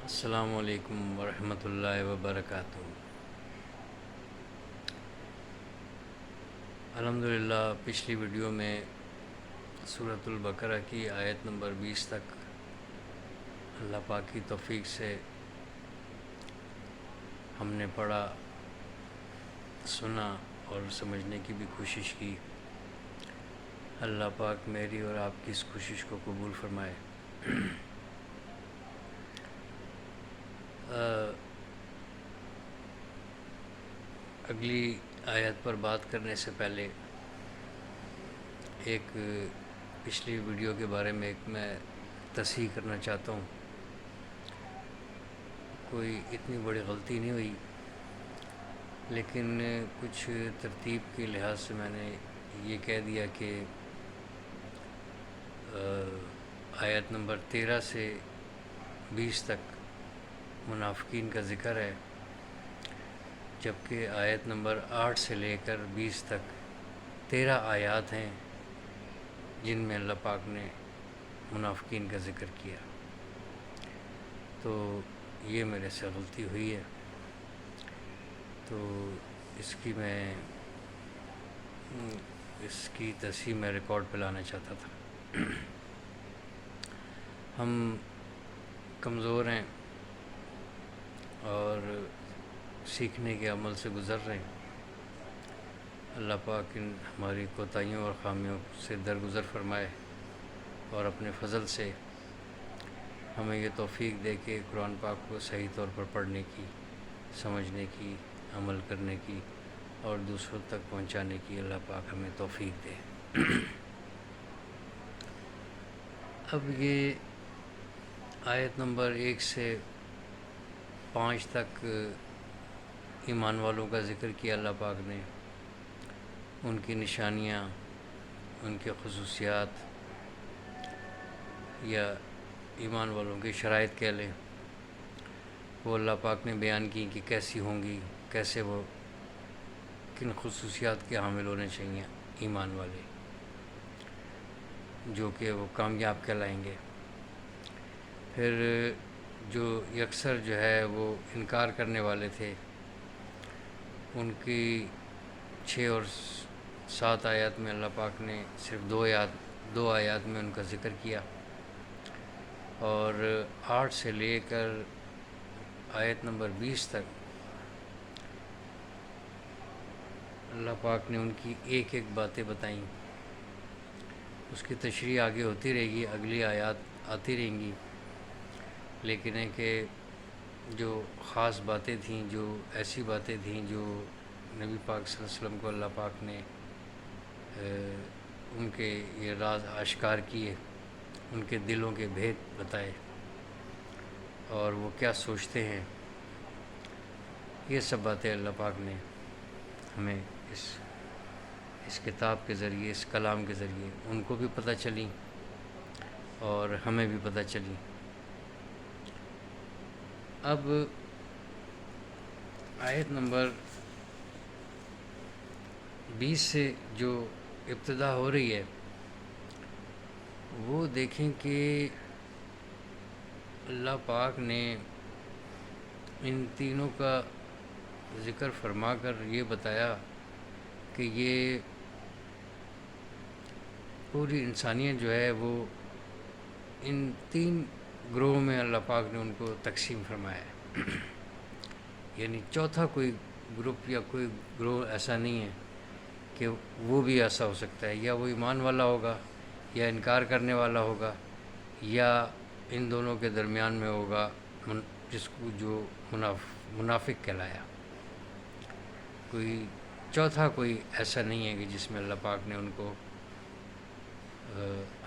السلام علیکم ورحمۃ اللہ وبرکاتہ۔ الحمدللہ پچھلی ویڈیو میں سورۃ البقرہ کی آیت نمبر 20 تک اللہ پاک کی توفیق سے ہم نے پڑھا، سنا اور سمجھنے کی بھی کوشش کی۔ اللہ پاک میری اور آپ کی اس کوشش کو قبول فرمائے۔ اگلی آیت پر بات کرنے سے پہلے ایک پچھلی ویڈیو کے بارے میں میں تصحیح کرنا چاہتا ہوں۔ کوئی اتنی بڑی غلطی نہیں ہوئی، لیکن کچھ ترتیب کے لحاظ سے میں نے یہ کہہ دیا کہ آیت نمبر 13 سے 20 تک منافقین کا ذکر ہے، جبکہ آیت نمبر 8 سے لے کر 20 تک 13 آیات ہیں جن میں اللہ پاک نے منافقین کا ذکر کیا۔ تو یہ میرے سے غلطی ہوئی ہے، تو اس کی تصحیح میں ریکارڈ پہ لانا چاہتا تھا۔ ہم کمزور ہیں اور سیکھنے کے عمل سے گزر رہے ہیں۔ اللہ پاک ان ہماری کوتاہیوں اور خامیوں سے درگزر فرمائے اور اپنے فضل سے ہمیں یہ توفیق دے کہ قرآن پاک کو صحیح طور پر پڑھنے کی، سمجھنے کی، عمل کرنے کی اور دوسروں تک پہنچانے کی اللہ پاک ہمیں توفیق دے۔ اب یہ آیت نمبر 1 سے 5 تک ایمان والوں کا ذکر کیا اللہ پاک نے، ان کی نشانیاں، ان کے خصوصیات یا ایمان والوں کی شرائط کہہ لیں، وہ اللہ پاک نے بیان کی کہ کیسی ہوں گی، کیسے وہ کن خصوصیات کے حامل ہونے چاہیے ایمان والے، جو کہ وہ کامیاب کہلائیں گے۔ پھر جو یکسر جو ہے وہ انکار کرنے والے تھے، ان کی 6 اور 7 آیات میں اللہ پاک نے صرف 2 آیات میں ان کا ذکر کیا، اور 8 سے لے کر آیت نمبر 20 تک اللہ پاک نے ان کی ایک ایک باتیں بتائیں۔ اس کی تشریح آگے ہوتی رہے گی، اگلی آیات آتی رہیں گی، لیکن ہے کہ جو خاص باتیں تھیں، جو ایسی باتیں تھیں جو نبی پاک صلی اللہ علیہ وسلم کو اللہ پاک نے ان کے یہ راز آشکار کیے، ان کے دلوں کے بھید بتائے اور وہ کیا سوچتے ہیں، یہ سب باتیں اللہ پاک نے ہمیں اس کتاب کے ذریعے، اس کلام کے ذریعے ان کو بھی پتہ چلیں اور ہمیں بھی پتہ چلیں۔ اب آیت نمبر 20 سے جو ابتدا ہو رہی ہے وہ دیکھیں کہ اللہ پاک نے ان تینوں کا ذکر فرما کر یہ بتایا کہ یہ پوری انسانیت جو ہے وہ ان 3 گروہ میں اللہ پاک نے ان کو تقسیم فرمایا ہے۔ یعنی چوتھا کوئی گروپ یا کوئی گروہ ایسا نہیں ہے کہ وہ بھی ایسا ہو سکتا ہے، یا وہ ایمان والا ہوگا یا انکار کرنے والا ہوگا، یا ان دونوں کے درمیان میں ہوگا جس کو جو منافق کہلایا۔ کوئی چوتھا کوئی ایسا نہیں ہے کہ جس میں اللہ پاک نے ان کو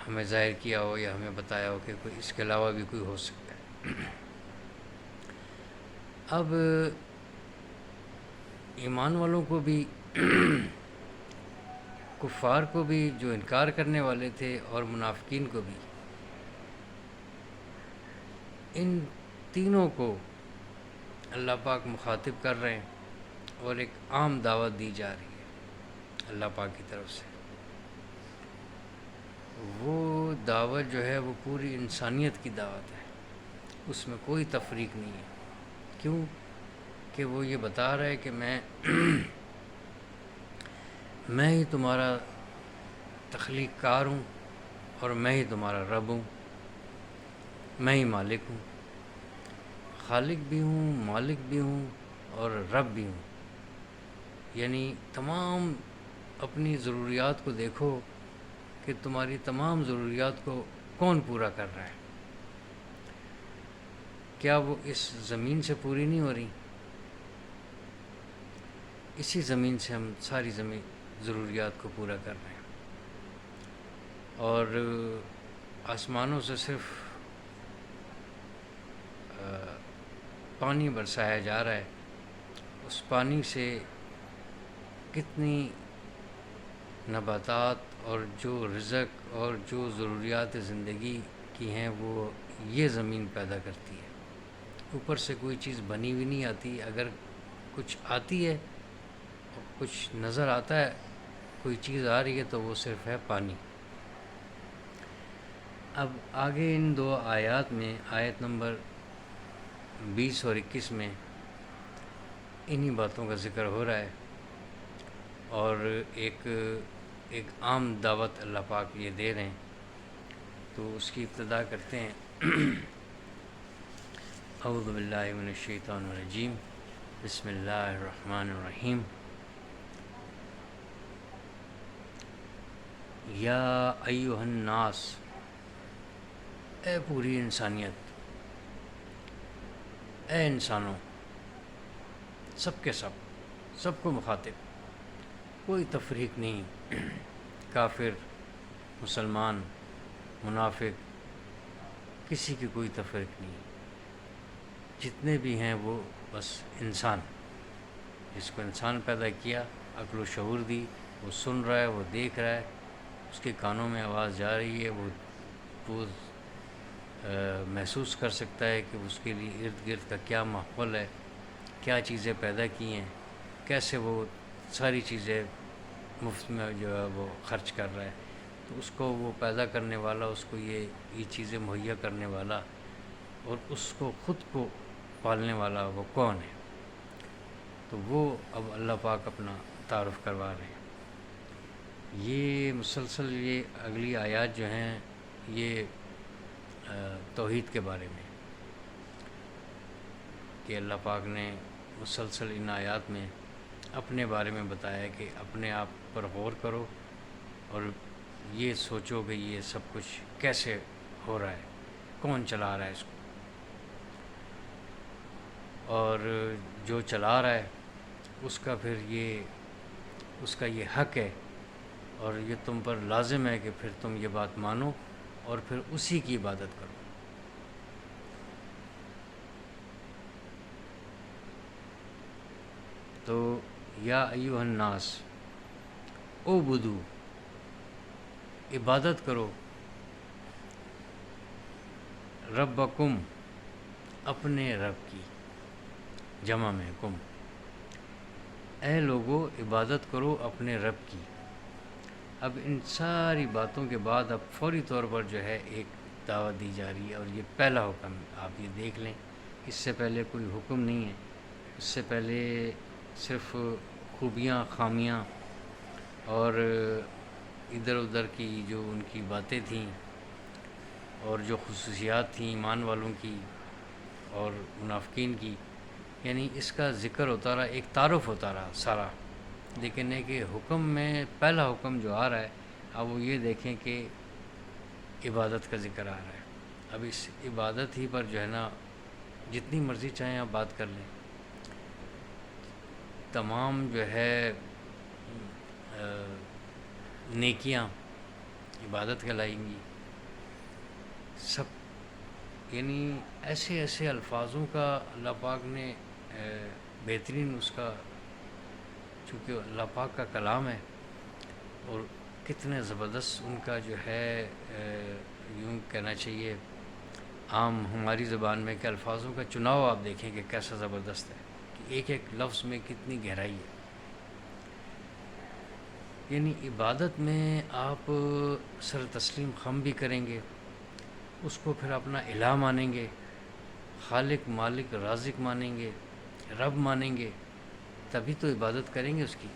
ہمیں ظاہر کیا ہو یا ہمیں بتایا ہو کہ کوئی اس کے علاوہ بھی کوئی ہو سکتا ہے۔ اب ایمان والوں کو بھی، کفار کو بھی جو انکار کرنے والے تھے اور منافقین کو بھی، ان تینوں کو اللہ پاک مخاطب کر رہے ہیں اور ایک عام دعوت دی جا رہی ہے اللہ پاک کی طرف سے۔ وہ دعوت جو ہے وہ پوری انسانیت کی دعوت ہے، اس میں کوئی تفریق نہیں ہے. کیوں کہ وہ یہ بتا رہا ہے کہ میں ہی تمہارا تخلیق کار ہوں اور میں ہی تمہارا رب ہوں، میں ہی مالک ہوں، خالق بھی ہوں، مالک بھی ہوں اور رب بھی ہوں. یعنی تمام اپنی ضروریات کو دیکھو کہ تمہاری تمام ضروریات کو کون پورا کر رہا ہے. کیا وہ اس زمین سے پوری نہیں ہو رہی؟ اسی زمین سے ہم ساری ضروریات کو پورا کر رہے ہیں. اور آسمانوں سے صرف پانی برسایا جا رہا ہے. اس پانی سے کتنی نباتات اور جو رزق اور جو ضروریات زندگی کی ہیں وہ یہ زمین پیدا کرتی ہے. اوپر سے کوئی چیز بنی ہوئی نہیں آتی. اگر کچھ آتی ہے، کچھ نظر آتا ہے، کوئی چیز آ رہی ہے تو وہ صرف ہے پانی. اب آگے ان 2 آیات میں، آیت نمبر 20 اور 21 میں انہی باتوں کا ذکر ہو رہا ہے. اور ایک عام دعوت اللہ پاک یہ دے رہے ہیں. تو اس کی ابتدا کرتے ہیں. اعوذ باللہ من الشیطان الرجیم، بسم اللہ الرحمن الرحیم. یا ایہا الناس، اے پوری انسانیت، اے انسانوں، سب کے سب کو مخاطب، کوئی تفریق نہیں. کافر، مسلمان، منافق، کسی کی کوئی تفریق نہیں. جتنے بھی ہیں وہ بس انسان. جس کو انسان پیدا کیا، عقل و شعور دی، وہ سن رہا ہے، وہ دیکھ رہا ہے، اس کے کانوں میں آواز جا رہی ہے، وہ محسوس کر سکتا ہے کہ اس کے لیے ارد گرد کا کیا ماحول ہے، کیا چیزیں پیدا کی ہیں، کیسے وہ ساری چیزیں مفت میں جو ہے وہ خرچ کر رہا ہے. تو اس کو وہ پیدا کرنے والا، اس کو یہ چیزیں مہیا کرنے والا اور اس کو خود کو پالنے والا وہ کون ہے؟ تو وہ اب اللہ پاک اپنا تعارف کروا رہے ہیں. یہ مسلسل یہ اگلی آیات جو ہیں یہ توحید کے بارے میں، کہ اللہ پاک نے مسلسل ان آیات میں اپنے بارے میں بتایا کہ اپنے آپ پر غور کرو اور یہ سوچو کہ یہ سب کچھ کیسے ہو رہا ہے، کون چلا رہا ہے اس کو، اور جو چلا رہا ہے اس کا پھر اس کا یہ حق ہے اور یہ تم پر لازم ہے کہ پھر تم یہ بات مانو اور پھر اسی کی عبادت کرو. تو یا ایھا الناس اعبدوا، عبادت کرو، ربکم، اپنے رب کی، جمع میں کم، اے لوگو عبادت کرو اپنے رب کی. اب ان ساری باتوں کے بعد اب فوری طور پر جو ہے ایک دعوت دی جا رہی ہے، اور یہ پہلا حکم آپ یہ دیکھ لیں. اس سے پہلے کوئی حکم نہیں ہے. اس سے پہلے صرف خوبیاں، خامیاں اور ادھر ادھر کی جو ان کی باتیں تھیں اور جو خصوصیات تھیں ایمان والوں کی اور منافقین کی، یعنی اس کا ذکر ہوتا رہا، ایک تعارف ہوتا رہا سارا. لیکن ہے کہ حکم میں پہلا حکم جو آ رہا ہے، اب وہ یہ دیکھیں کہ عبادت کا ذکر آ رہا ہے. اب اس عبادت ہی پر جو ہے نا جتنی مرضی چاہیں آپ بات کر لیں، تمام جو ہے نیکیاں عبادت کہلائیں گی. سب یعنی ایسے ایسے الفاظوں کا اللہ پاک نے بہترین اس کا، چونکہ اللہ پاک کا کلام ہے اور کتنے زبردست ان کا جو ہے یوں کہنا چاہیے عام ہماری زبان میں کہ الفاظوں کا چناؤ آپ دیکھیں کہ کیسا زبردست ہے، کہ ایک ایک لفظ میں کتنی گہرائی ہے. یعنی عبادت میں آپ سر تسلیم خم بھی کریں گے، اس کو پھر اپنا الہ مانیں گے، خالق مالک رازق مانیں گے، رب مانیں گے، تبھی تو عبادت کریں گے اس کی۔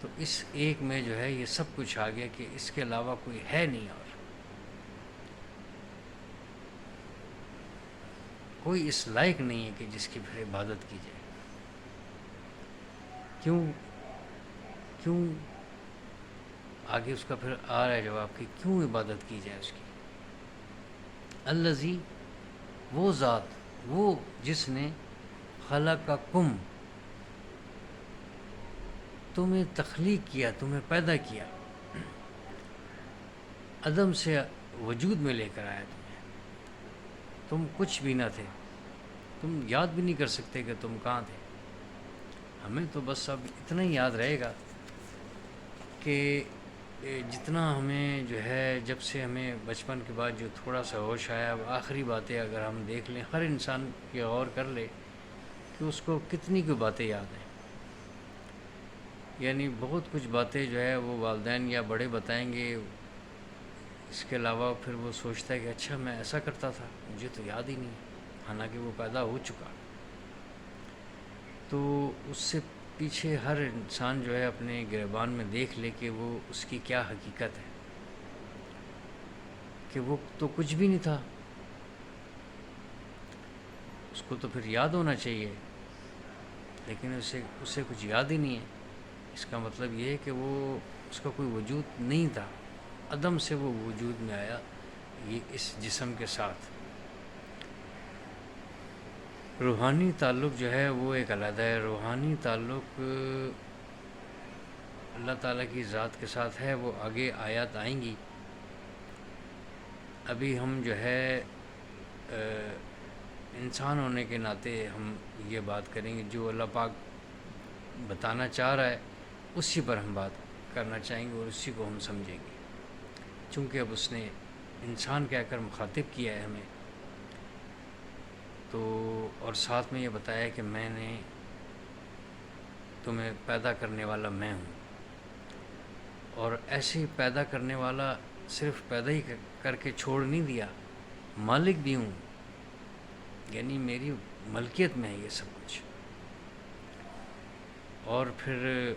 تو اس ایک میں جو ہے یہ سب کچھ آ گیا کہ اس کے علاوہ کوئی ہے نہیں، اور کوئی اس لائق نہیں ہے کہ جس کی پھر عبادت کی جائے۔ کیوں کیوں آگے اس کا پھر آ رہا ہے جواب کہ کیوں عبادت کی جائے اس کی۔ الذی، وہ ذات، وہ جس نے خلقکم، تمہیں تخلیق کیا، تمہیں پیدا کیا، عدم سے وجود میں لے کر آیا تمہیں، تم کچھ بھی نہ تھے، تم یاد بھی نہیں کر سکتے کہ تم کہاں تھے۔ ہمیں تو بس اب اتنا ہی یاد رہے گا کہ جتنا ہمیں جو ہے جب سے ہمیں بچپن کے بعد جو تھوڑا سا ہوش آیا، آخری باتیں اگر ہم دیکھ لیں، ہر انسان یہ غور کر لے کہ اس کو کتنی کوئی باتیں یاد ہیں۔ یعنی بہت کچھ باتیں جو ہے وہ والدین یا بڑے بتائیں گے، اس کے علاوہ پھر وہ سوچتا ہے کہ اچھا میں ایسا کرتا تھا، مجھے تو یاد ہی نہیں، حالانکہ وہ پیدا ہو چکا۔ تو اس سے پیچھے ہر انسان جو ہے اپنے گریبان میں دیکھ لے کہ وہ اس کی کیا حقیقت ہے، کہ وہ تو کچھ بھی نہیں تھا، اس کو تو پھر یاد ہونا چاہیے، لیکن اسے کچھ یاد ہی نہیں ہے۔ اس کا مطلب یہ ہے کہ وہ اس کا کوئی وجود نہیں تھا، عدم سے وہ وجود میں آیا یہ اس جسم کے ساتھ۔ روحانی تعلق جو ہے وہ ایک علیحدہ ہے، روحانی تعلق اللہ تعالیٰ کی ذات کے ساتھ ہے، وہ آگے آیات آئیں گی۔ ابھی ہم جو ہے انسان ہونے کے ناطے ہم یہ بات کریں گے، جو اللہ پاک بتانا چاہ رہا ہے اسی پر ہم بات کرنا چاہیں گے اور اسی کو ہم سمجھیں گے، چونکہ اب اس نے انسان کہہ کر مخاطب کیا ہے ہمیں، تو اور ساتھ میں یہ بتایا کہ میں نے تمہیں پیدا کرنے والا میں ہوں، اور ایسے ہی پیدا کرنے والا صرف پیدا ہی کر کے چھوڑ نہیں دیا، مالک بھی ہوں، یعنی میری ملکیت میں ہے یہ سب کچھ۔ اور پھر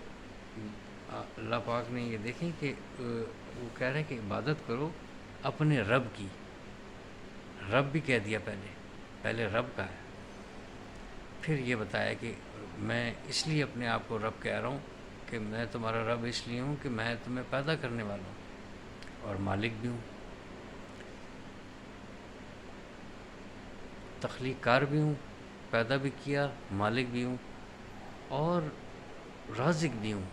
اللہ پاک نے یہ دیکھیں کہ وہ کہہ رہے ہیں کہ عبادت کرو اپنے رب کی، رب بھی کہہ دیا پہلے رب کا ہے، پھر یہ بتایا کہ میں اس لیے اپنے آپ کو رب کہہ رہا ہوں کہ میں تمہارا رب اس لیے ہوں کہ میں تمہیں پیدا کرنے والا ہوں اور مالک بھی ہوں، تخلیق کار بھی ہوں، پیدا بھی کیا، مالک بھی ہوں اور رازق بھی ہوں۔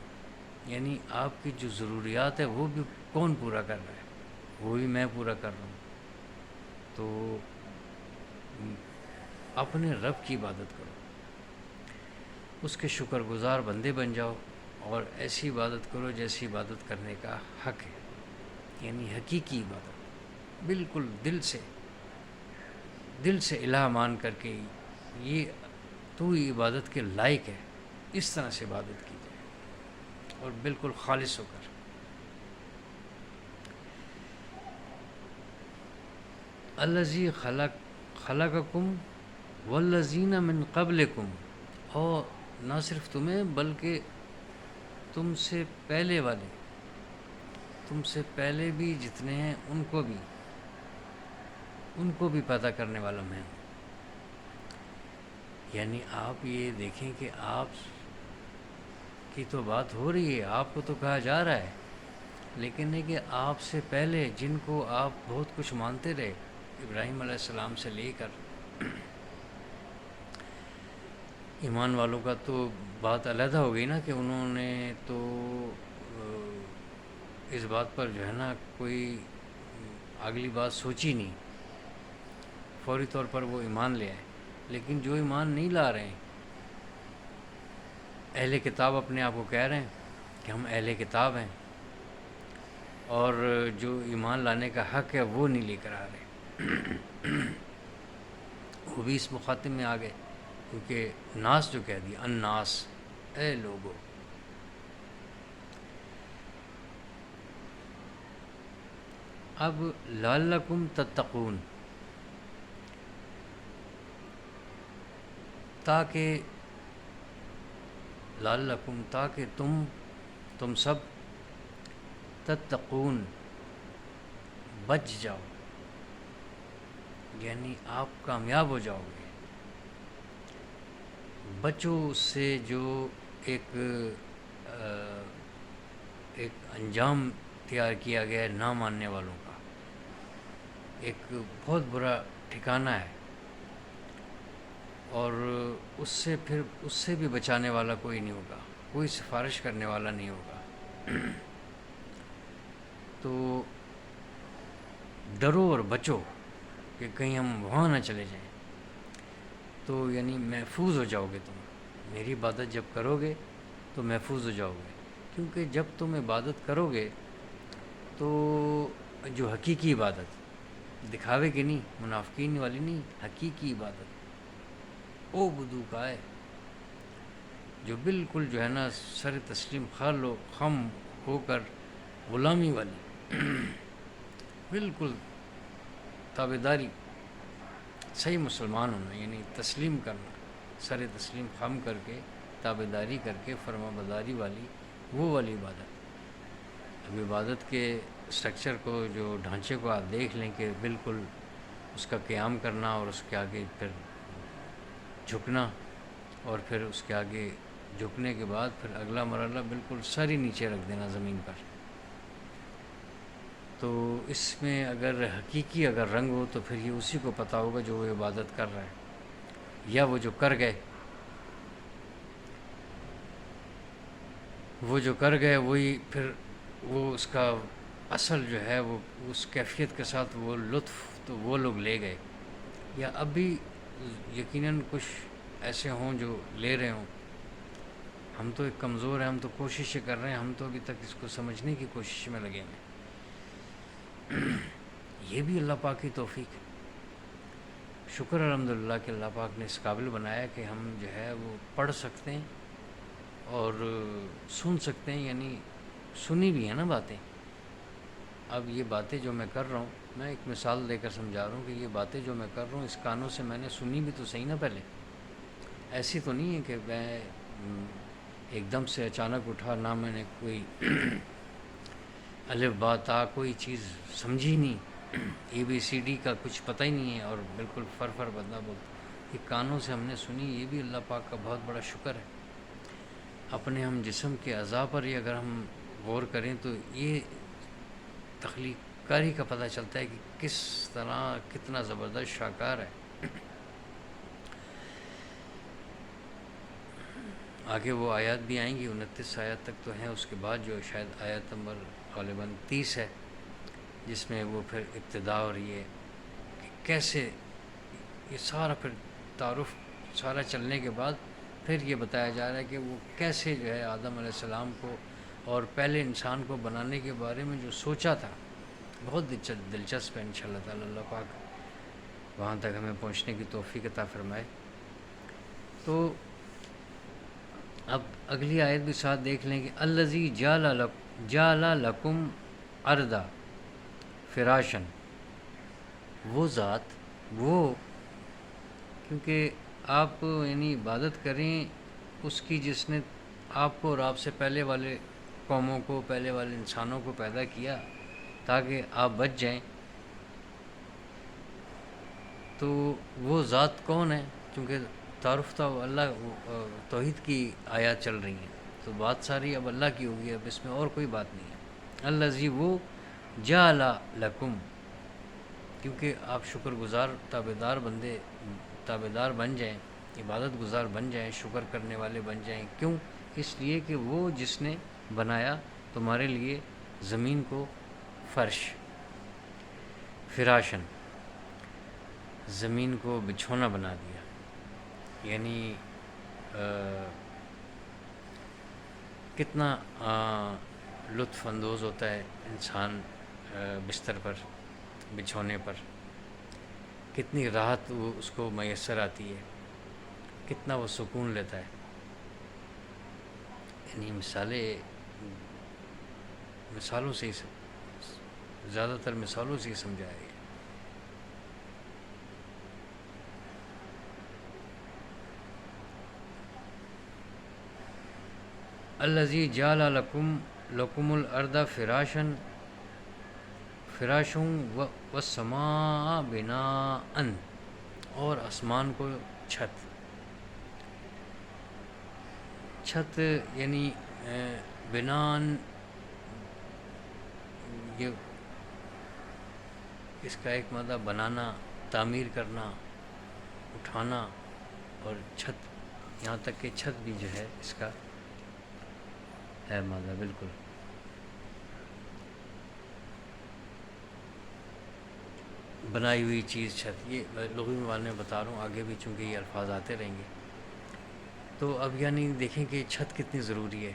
یعنی آپ کی جو ضروریات ہے وہ بھی کون پورا کر رہا ہے؟ وہ بھی میں پورا کر رہا ہوں۔ تو اپنے رب کی عبادت کرو، اس کے شکر گزار بندے بن جاؤ، اور ایسی عبادت کرو جیسی عبادت کرنے کا حق ہے، یعنی حقیقی عبادت، بالکل دل سے الہ مان کر کے یہ تو ہی عبادت کے لائق ہے، اس طرح سے عبادت کی جائے اور بالکل خالص ہو کر۔ الذی خلقکم والذین من قبلکم، اور نہ صرف تمہیں بلکہ تم سے پہلے والے، تم سے پہلے بھی جتنے ہیں ان کو بھی پیدا کرنے والا میں ہوں۔ یعنی آپ یہ دیکھیں کہ آپ کی تو بات ہو رہی ہے، آپ کو تو کہا جا رہا ہے، لیکن ہے کہ آپ سے پہلے جن کو آپ بہت کچھ مانتے رہے، ابراہیم علیہ السلام سے لے کر ایمان والوں کا تو بات علیحدہ ہو گئی نا، کہ انہوں نے تو اس بات پر جو ہے نا کوئی اگلی بات سوچی نہیں، فوری طور پر وہ ایمان لے آئے۔ لیکن جو ایمان نہیں لا رہے ہیں، اہل کتاب اپنے آپ کو کہہ رہے ہیں کہ ہم اہل کتاب ہیں، اور جو ایمان لانے کا حق ہے وہ نہیں لے کر آ رہے، وہ بھی اس مخاطب میں آ گئے، کیونکہ ناس جو کہہ دیا، الناس، اے لوگو۔ اب لعلکم تتقون، تاکہ لعلکم تاکہ تم سب تتقون بچ جاؤ، یعنی آپ کامیاب ہو جاؤ گے، بچو اس سے جو ایک انجام تیار کیا گیا ہے نہ ماننے والوں کا، ایک بہت برا ٹھکانہ ہے، اور اس سے بھی بچانے والا کوئی نہیں ہوگا، کوئی سفارش کرنے والا نہیں ہوگا۔ تو ڈرو اور بچو کہ کہیں ہم وہاں نہ چلے جائیں، تو یعنی محفوظ ہو جاؤ گے تم، میری عبادت جب کرو گے تو محفوظ ہو جاؤ گے، کیونکہ جب تم عبادت کرو گے تو جو حقیقی عبادت، دکھاوے کی نہیں، منافقین والی نہیں، حقیقی عبادت او بدو کا ہے، جو بالکل جو ہے نا سر تسلیم خم ہو کر غلامی والی، بالکل تابعداری، صحیح مسلمان ہونا یعنی تسلیم کرنا، سر تسلیم خم کر کے تابعداری کر کے فرما برداری والی، وہ والی عبادت۔ اب عبادت کے اسٹرکچر کو، جو ڈھانچے کو آپ دیکھ لیں کہ بالکل اس کا قیام کرنا، اور اس کے آگے پھر جھکنا، اور پھر اس کے آگے جھکنے کے بعد پھر اگلا مرحلہ بالکل سر ہی نیچے رکھ دینا زمین پر۔ تو اس میں اگر حقیقی رنگ ہو تو پھر یہ اسی کو پتہ ہوگا جو وہ عبادت کر رہا ہے، یا وہ جو کر گئے، وہی پھر وہ اس کا اصل جو ہے وہ اس کیفیت کے ساتھ وہ لطف تو وہ لوگ لے گئے، یا اب بھی یقیناً کچھ ایسے ہوں جو لے رہے ہوں۔ ہم تو ایک کمزور ہیں، ہم تو کوششیں کر رہے ہیں، ہم تو ابھی تک اس کو سمجھنے کی کوشش میں لگے ہیں۔ یہ بھی اللہ پاک کی توفیق ہے، شکر الحمدللہ کہ اللہ پاک نے اس قابل بنایا کہ ہم جو ہے وہ پڑھ سکتے ہیں اور سن سکتے ہیں، یعنی سنی بھی ہیں نا باتیں۔ اب یہ باتیں جو میں کر رہا ہوں، میں ایک مثال دے کر سمجھا رہا ہوں کہ یہ باتیں جو میں کر رہا ہوں اس کانوں سے میں نے سنی بھی تو صحیح نا پہلے، ایسی تو نہیں ہے کہ میں ایک دم سے اچانک اٹھا، نہ میں نے کوئی الف با تا کوئی چیز سمجھی نہیں، ABCD کا کچھ پتہ ہی نہیں ہے، اور بالکل فر بدلا بولتا، یہ کانوں سے ہم نے سنی، یہ بھی اللہ پاک کا بہت بڑا شکر ہے۔ اپنے ہم جسم کے اعضاء پر ہی اگر ہم غور کریں تو یہ تخلیق کاری کا پتہ چلتا ہے کہ کس طرح کتنا زبردست شاہکار ہے۔ آگے وہ آیات بھی آئیں گی، 29 آیات تک تو ہیں، اس کے بعد جو شاید آیت نمبر غالباً 30 ہے، جس میں وہ پھر ابتدا اور یہ کہ کیسے یہ سارا پھر تعارف سارا چلنے کے بعد پھر یہ بتایا جا رہا ہے کہ وہ کیسے جو ہے آدم علیہ السلام کو اور پہلے انسان کو بنانے کے بارے میں جو سوچا تھا، بہت دلچسپ ہے۔ انشاءاللہ تعالی اللہ پاک وہاں تک ہمیں پہنچنے کی توفیق عطا فرمائے۔ تو اب اگلی آیت بھی ساتھ دیکھ لیں کہ الذی جعل لکم اردا فراشن، وہ ذات، وہ کیونکہ آپ یعنی عبادت کریں اس کی جس نے آپ کو اور آپ سے پہلے والے قوموں کو، پہلے والے انسانوں کو پیدا کیا تاکہ آپ بچ جائیں، تو وہ ذات کون ہے؟ کیونکہ تعارف تو اللہ توحید کی آیات چل رہی ہیں، تو بات ساری اب اللہ کی ہوگی، اب اس میں اور کوئی بات نہیں ہے۔ الذی وہ جعل لکم، کیونکہ آپ شکر گزار تابعدار بن جائیں، عبادت گزار بن جائیں، شکر کرنے والے بن جائیں۔ کیوں؟ اس لیے کہ وہ جس نے بنایا تمہارے لیے زمین کو فرش، فراشن، زمین کو بچھونا بنا دیا، یعنی کتنا لطف اندوز ہوتا ہے انسان بستر پر، بچھونے پر، کتنی راحت وہ اس کو میسر آتی ہے، کتنا وہ سکون لیتا ہے۔ یعنی مثالوں سے ہی زیادہ تر مثالوں سے ہی سمجھایا گیا۔ الذی جعل لکم الارض فراشوں والسماء بناء، اور آسمان کو چھت یعنی بنان، یہ اس کا ایک مطلب بنانا، تعمیر کرنا، اٹھانا، اور چھت، یہاں تک کہ چھت بھی جو ہے اس کا ہے مطلب بالکل بنائی ہوئی چیز چھت۔ یہ لغوی مواد میں بتا رہا ہوں، آگے بھی چونکہ یہ الفاظ آتے رہیں گے۔ تو اب یعنی دیکھیں کہ چھت کتنی ضروری ہے۔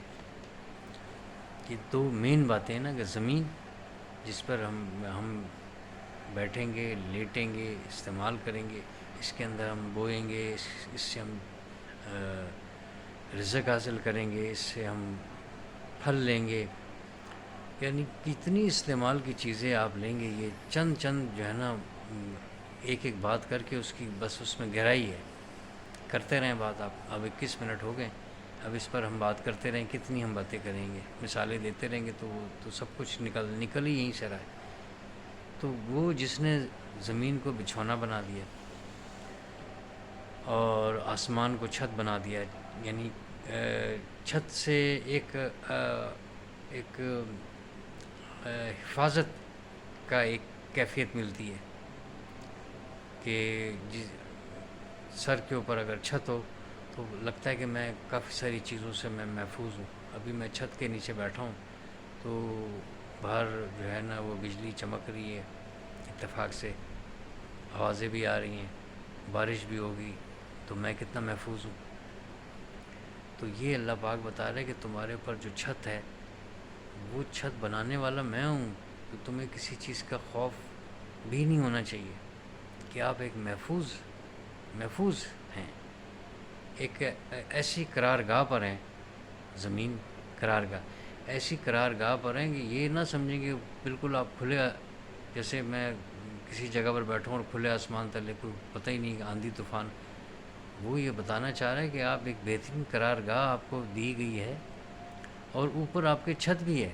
یہ دو مین باتیں ہیں نا، کہ زمین جس پر ہم بیٹھیں گے، لیٹیں گے، استعمال کریں گے، اس کے اندر ہم بوئیں گے، اس سے ہم رزق حاصل کریں گے، اس سے ہم پھل لیں گے، یعنی کتنی استعمال کی چیزیں آپ لیں گے۔ یہ چند جو ہے نا، ایک ایک بات کر کے اس کی بس اس میں گہرائی ہے۔ کرتے رہیں بات، آپ اب 21 منٹ ہو گئے، اب اس پر ہم بات کرتے رہیں، کتنی ہم باتیں کریں گے، مثالیں دیتے رہیں گے تو سب کچھ نکل ہی یہیں سے رہا ہے۔ تو وہ جس نے زمین کو بچھونا بنا دیا اور آسمان کو چھت بنا دیا، یعنی چھت سے ایک حفاظت کا ایک کیفیت ملتی ہے کہ سر کے اوپر اگر چھت ہو تو لگتا ہے کہ میں کافی ساری چیزوں سے میں محفوظ ہوں۔ ابھی میں چھت کے نیچے بیٹھا ہوں تو باہر جو ہے نا وہ بجلی چمک رہی ہے، اتفاق سے آوازیں بھی آ رہی ہیں، بارش بھی ہوگی، تو میں کتنا محفوظ ہوں۔ تو یہ اللہ پاک بتا رہے کہ تمہارے اوپر جو چھت ہے، وہ چھت بنانے والا میں ہوں، تو تمہیں کسی چیز کا خوف بھی نہیں ہونا چاہیے، کہ آپ ایک محفوظ ہیں، ایک ایسی قرارگاہ پر ہیں، زمین قرارگاہ، ایسی قرارگاہ پر ہیں کہ یہ نہ سمجھیں کہ بالکل آپ کھلے، جیسے میں کسی جگہ پر بیٹھوں اور کھلے آسمان تلے، کوئی پتہ ہی نہیں کہ آندھی طوفان۔ وہ یہ بتانا چاہ رہا ہے کہ آپ ایک بہترین قرارگاہ آپ کو دی گئی ہے، اور اوپر آپ کے چھت بھی ہے۔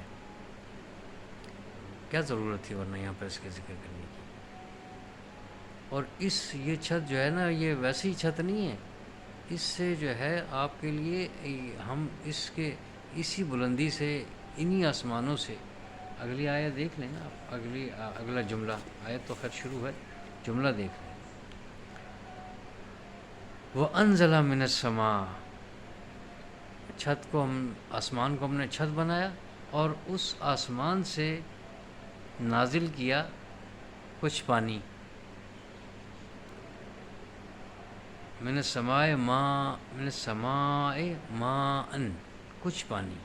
کیا ضرورت تھی ورنہ یہاں پر اس کے ذکر کرنے کی؟ اور یہ چھت جو ہے نا، یہ ویسی چھت نہیں ہے، اس سے جو ہے آپ کے لیے ہم اسی بلندی سے، انہی آسمانوں سے، اگلی آیت دیکھ لیں نا آپ، اگلا جملہ، آیت تو خیر شروع ہے، جملہ دیکھ لیں۔ وَأَنزَلَ مِنَ السَّمَاءِ، آسمان کو ہم نے چھت بنایا، اور اس آسمان سے نازل کیا کچھ پانی، من السماء ماء، کچھ پانی،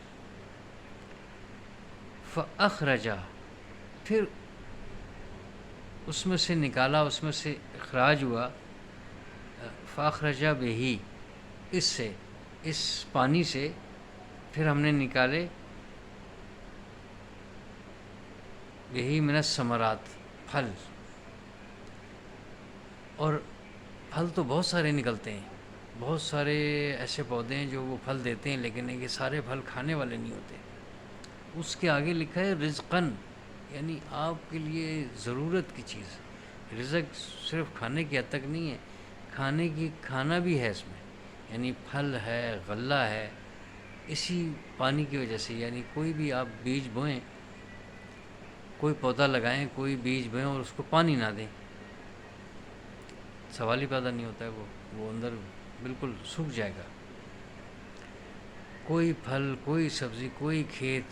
فأخرج، پھر اس میں سے نکالا، اس میں سے اخراج ہوا، فأخرج بہ، اس پانی سے پھر ہم نے نکالے، بہ من الثمرات، پھل، اور پھل تو بہت سارے نکلتے ہیں، بہت سارے ایسے پودے ہیں جو وہ پھل دیتے ہیں، لیکن یہ سارے پھل کھانے والے نہیں ہوتے۔ اس کے آگے لکھا ہے رزقن، یعنی آپ کے لیے ضرورت کی چیز۔ رزق صرف کھانے کی حد تک نہیں ہے، کھانا بھی ہے اس میں، یعنی پھل ہے، غلہ ہے، اسی پانی کی وجہ سے۔ یعنی کوئی بھی آپ بیج بوئیں، کوئی پودا لگائیں، کوئی بیج بوئیں اور اس کو پانی نہ دیں، سوال ہی پیدا نہیں ہوتا ہے، وہ اندر بالکل سوکھ جائے گا۔ کوئی پھل، کوئی سبزی، کوئی کھیت،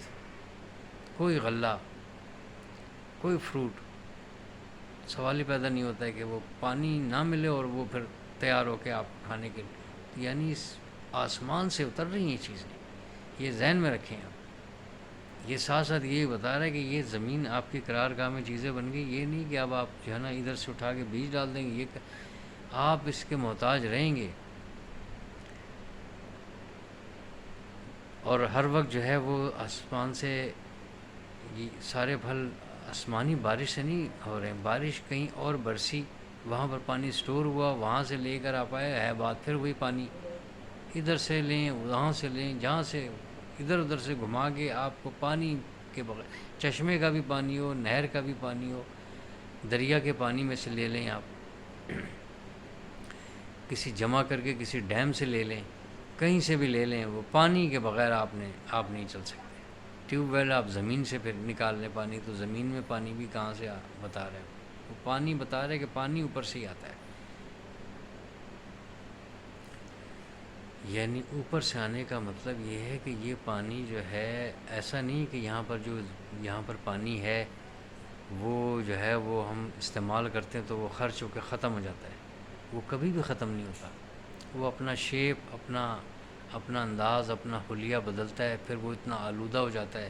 کوئی غلہ، کوئی فروٹ، سوال ہی پیدا نہیں ہوتا ہے کہ وہ پانی نہ ملے اور وہ پھر تیار ہو کے آپ کھانے کے لیے۔ یعنی اس آسمان سے اتر رہی ہیں چیزیں، یہ ذہن میں رکھیں آپ۔ یہ ساتھ ساتھ یہ بتا رہا ہے کہ یہ زمین آپ کی قرارگاہ میں چیزیں بن گئی، یہ نہیں کہ اب آپ جو ہے نا ادھر سے اٹھا کے بیج ڈال دیں گے، یہ آپ اس کے محتاج رہیں گے، اور ہر وقت جو ہے وہ آسمان سے یہ سارے پھل آسمانی بارش سے نہیں ہو رہے ہیں، بارش کہیں اور برسی، وہاں پر پانی سٹور ہوا، وہاں سے لے کر آپ آئے، ہے بات پھر وہی پانی، ادھر سے لیں، وہاں سے لیں، جہاں سے ادھر ادھر سے گھما کے آپ کو پانی کے بغیر، چشمے کا بھی پانی ہو، نہر کا بھی پانی ہو، دریا کے پانی میں سے لے لیں آپ، کسی جمع کر کے کسی ڈیم سے لے لیں، کہیں سے بھی لے لیں، وہ پانی کے بغیر آپ نہیں چل سکتے۔ ٹیوب ویل آپ زمین سے پھر نکال لیں پانی، تو زمین میں پانی بھی کہاں سے بتا رہے ہیں، وہ پانی بتا رہے کہ پانی اوپر سے ہی آتا ہے، یعنی اوپر سے آنے کا مطلب یہ ہے کہ یہ پانی جو ہے ایسا نہیں کہ یہاں پر پانی ہے وہ جو ہے وہ ہم استعمال کرتے ہیں تو وہ خرچ ہو کے ختم ہو جاتا ہے، وہ کبھی بھی ختم نہیں ہوتا، وہ اپنا شیپ، اپنا انداز، اپنا حلیہ بدلتا ہے، پھر وہ اتنا آلودہ ہو جاتا ہے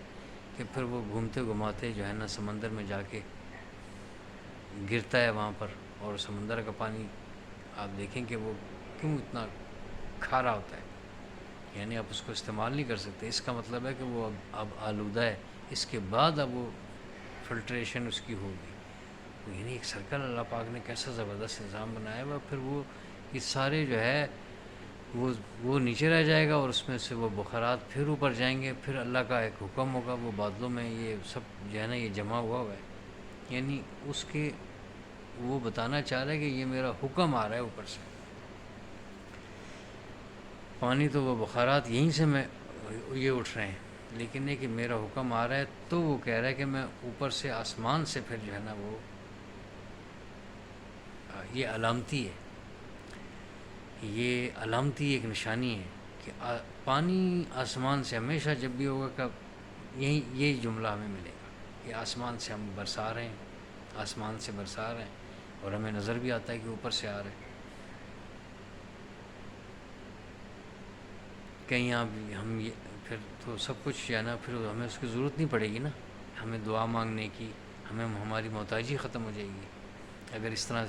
کہ پھر وہ گھومتے گھماتے جو ہے نا سمندر میں جا کے گرتا ہے وہاں پر، اور سمندر کا پانی آپ دیکھیں کہ وہ کیوں اتنا کھارا ہوتا ہے، یعنی آپ اس کو استعمال نہیں کر سکتے، اس کا مطلب ہے کہ وہ اب آلودہ ہے، اس کے بعد اب وہ فلٹریشن اس کی ہوگی، یعنی ایک سرکل اللہ پاک نے کیسا زبردست نظام بنایا ہوا، پھر وہ یہ سارے جو ہے وہ نیچے رہ جائے گا، اور اس میں سے وہ بخارات پھر اوپر جائیں گے، پھر اللہ کا ایک حکم ہوگا، وہ بادلوں میں یہ سب جو ہے نا یہ جمع ہوا ہے، یعنی اس کے وہ بتانا چاہ رہا ہے کہ یہ میرا حکم آ رہا ہے اوپر سے، پانی تو وہ بخارات یہیں سے میں یہ اٹھ رہے ہیں، لیکن یہ کہ میرا حکم آ رہا ہے، تو وہ کہہ رہا ہے کہ میں اوپر سے آسمان سے پھر جو ہے نا وہ یہ علامتی ایک نشانی ہے کہ پانی آسمان سے ہمیشہ جب بھی ہوگا کہ یہی جملہ ہمیں ملے گا کہ آسمان سے ہم برسا رہے ہیں، آسمان سے برسا رہے ہیں، اور ہمیں نظر بھی آتا ہے کہ اوپر سے آ رہے ہیں، کہیں ہم یہ پھر تو سب کچھ جو ہے نا پھر ہمیں اس کی ضرورت نہیں پڑے گی نا، ہمیں دعا مانگنے کی، ہماری محتاجی ختم ہو جائے گی، اگر اس طرح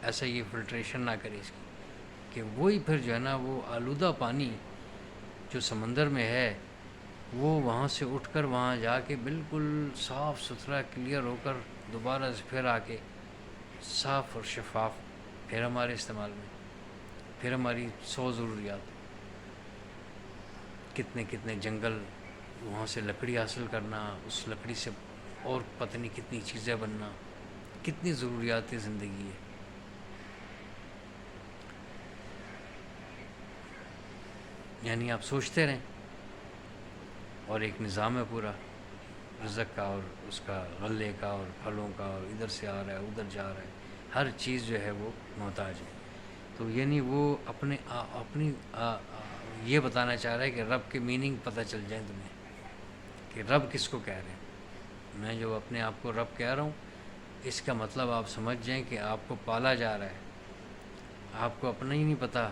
ایسا یہ فلٹریشن نہ کرے اس کی، کہ وہی پھر جو ہے نا وہ آلودہ پانی جو سمندر میں ہے وہ وہاں سے اٹھ کر وہاں جا کے بالکل صاف ستھرا کلیئر ہو کر دوبارہ سے پھر آ کے صاف اور شفاف پھر ہمارے استعمال میں، پھر ہماری 100 ضروریات، کتنے جنگل، وہاں سے لکڑی حاصل کرنا، اس لکڑی سے اور پتہ نہیں کتنی چیزیں بننا، کتنی ضروریات زندگی ہے، یعنی آپ سوچتے رہیں، اور ایک نظام ہے پورا رزق کا، اور اس کا غلے کا اور پھلوں کا، اور ادھر سے آ رہا ہے ادھر جا رہا ہے، ہر چیز جو ہے وہ محتاج ہے، تو یعنی وہ اپنی یہ بتانا چاہ رہا ہے کہ رب کے میننگ پتہ چل جائیں تمہیں کہ رب کس کو کہہ رہے ہیں، میں جو اپنے آپ کو رب کہہ رہا ہوں اس کا مطلب آپ سمجھ جائیں کہ آپ کو پالا جا رہا ہے، آپ کو اپنا ہی نہیں پتہ،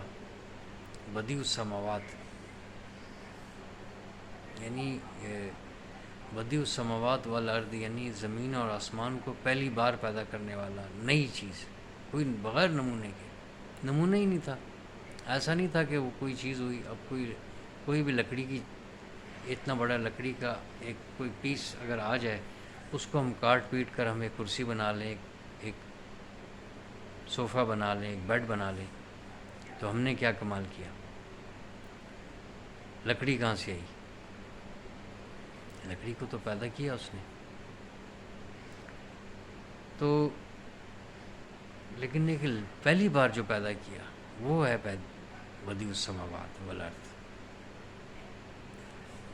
بدیع السماوات، یعنی بدیع السماوات والارض، یعنی زمین اور آسمان کو پہلی بار پیدا کرنے والا، نئی چیز، کوئی بغیر نمونے کے، نمونہ ہی نہیں تھا، ایسا نہیں تھا کہ وہ کوئی چیز ہوئی، اب کوئی بھی لکڑی کی، اتنا بڑا لکڑی کا کوئی پیس اگر آ جائے، اس کو ہم کاٹ پیٹ کر ہم ایک کرسی بنا لیں، ایک صوفہ بنا لیں، ایک بیڈ بنا لیں، تو ہم نے کیا کمال کیا، لکڑی کہاں سے آئی، لکڑی کو تو پیدا کیا اس نے، تو لیکن پہلی بار جو پیدا کیا وہ ہے بدیع السماوات والارض،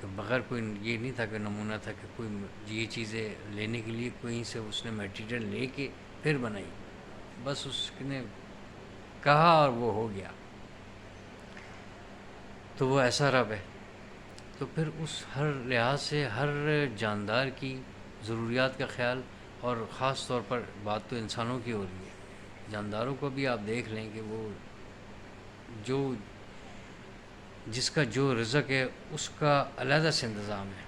کہ بغیر کوئی یہ نہیں تھا کہ نمونہ تھا کہ کوئی یہ چیزیں لینے کے لیے کہیں سے اس نے میٹیریل لے کے پھر بنائی، بس اس نے کہا اور وہ ہو گیا، تو وہ ایسا رب ہے، تو پھر اس ہر لحاظ سے ہر جاندار کی ضروریات کا خیال، اور خاص طور پر بات تو انسانوں کی ہو رہی ہے، جانداروں کو بھی آپ دیکھ لیں کہ وہ جس کا جو رزق ہے اس کا علیحدہ سے انتظام ہے،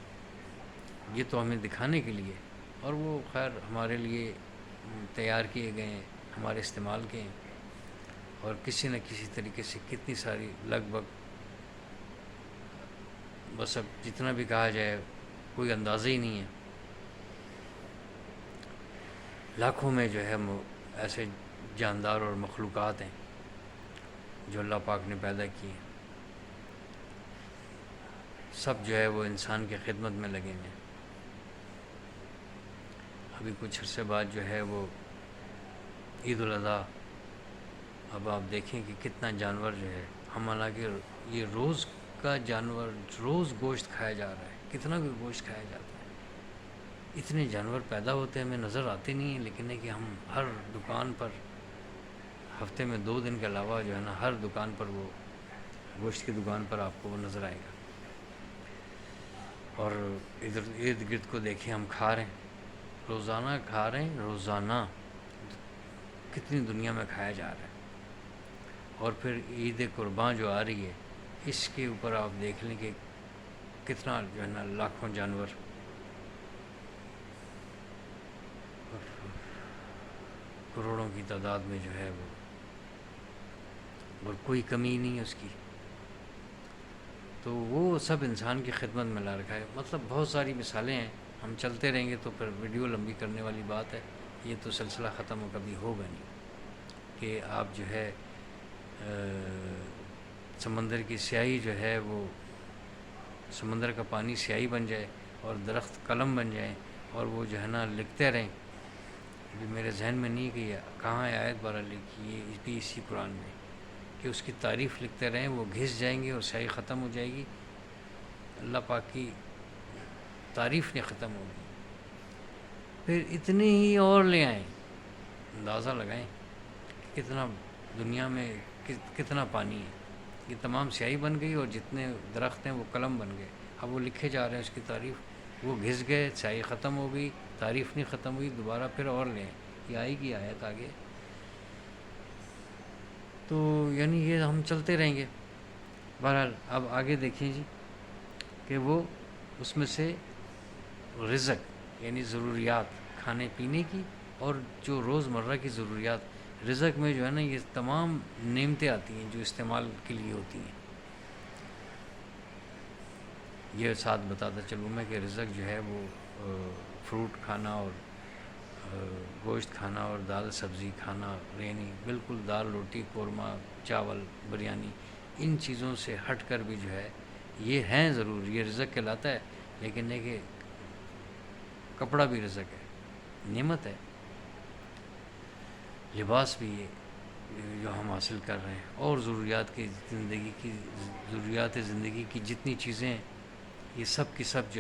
یہ تو ہمیں دکھانے کے لیے، اور وہ خیر ہمارے لیے تیار کیے گئے ہیں، ہمارے استعمال کے ہیں، اور کسی نہ کسی طریقے سے کتنی ساری لگ بھگ، بس اب جتنا بھی کہا جائے کوئی اندازہ ہی نہیں ہے، لاکھوں میں جو ہے ایسے جاندار اور مخلوقات ہیں جو اللہ پاک نے پیدا کی ہیں، سب جو ہے وہ انسان کی خدمت میں لگے ہیں۔ ابھی کچھ عرصے بعد جو ہے وہ عید الاضحیٰ، اب آپ دیکھیں کہ کتنا جانور جو ہے، ہم حالانکہ یہ روز کا جانور، روز گوشت کھایا جا رہا ہے، کتنا بھی گوشت کھایا جاتا ہے، اتنے جانور پیدا ہوتے ہیں، ہمیں نظر آتے نہیں ہیں، لیکن ہے کہ ہم ہر دکان پر ہفتے میں 2 دن کے علاوہ جو ہے نا، ہر دکان پر وہ گوشت کی دکان پر آپ کو وہ نظر آئے گا۔ اور ادھر ارد گرد کو دیکھیں، ہم کھا رہے ہیں، روزانہ کھا رہے ہیں، روزانہ کتنی دنیا میں کھایا جا رہا ہے۔ اور پھر عید قربان جو آ رہی ہے، اس کے اوپر آپ دیکھ لیں کہ کتنا جو ہے نا لاکھوں جانور، کروڑوں کی تعداد میں جو ہے وہ، اور کوئی کمی نہیں ہے اس کی، تو وہ سب انسان کی خدمت میں لا رکھا ہے۔ مطلب بہت ساری مثالیں ہیں، ہم چلتے رہیں گے تو پھر ویڈیو لمبی کرنے والی بات ہے، یہ تو سلسلہ ختم ہو کبھی ہوگا نہیں کہ آپ جو ہے سمندر کی سیاہی جو ہے وہ، سمندر کا پانی سیاہی بن جائے اور درخت قلم بن جائیں، اور وہ جو ہے نا لکھتے رہیں۔ ابھی میرے ذہن میں نہیں کہ یہ کہاں ہے آیت بارہ لکھی، یہ بھی اسی قرآن میں، کہ اس کی تعریف لکھتے رہیں، وہ گھس جائیں گے اور سیاہی ختم ہو جائے گی، اللہ پاک کی تعریف نہیں ختم ہوگی، پھر اتنے ہی اور لے آئیں، اندازہ لگائیں کتنا دنیا میں کتنا پانی ہے، یہ تمام سیاہی بن گئی اور جتنے درخت ہیں وہ قلم بن گئے، اب وہ لکھے جا رہے ہیں اس کی تعریف، وہ گھس گئے، سیاہی ختم ہو گئی، تعریف نہیں ختم ہوئی، دوبارہ پھر اور لیں، یہ آئے گی آیت آگے۔ تو یعنی یہ ہم چلتے رہیں گے۔ بہرحال اب آگے دیکھیں جی کہ وہ اس میں سے رزق یعنی ضروریات کھانے پینے کی، اور جو روز مرہ کی ضروریات، رزق میں جو ہے نا یہ تمام نعمتیں آتی ہیں جو استعمال کے لیے ہوتی ہیں۔ یہ ساتھ بتاتا چلوں میں کہ رزق جو ہے وہ فروٹ کھانا اور گوشت کھانا اور دال سبزی کھانا، یعنی بالکل دال روٹی قورمہ چاول بریانی، ان چیزوں سے ہٹ کر بھی جو ہے یہ ہیں ضرور، یہ رزق کہلاتا ہے، لیکن ہے کہ کپڑا بھی رزق ہے، نعمت ہے، لباس بھی ہے جو ہم حاصل کر رہے ہیں، اور ضروریات زندگی کی جتنی چیزیں ہیں، یہ سب کی سب جو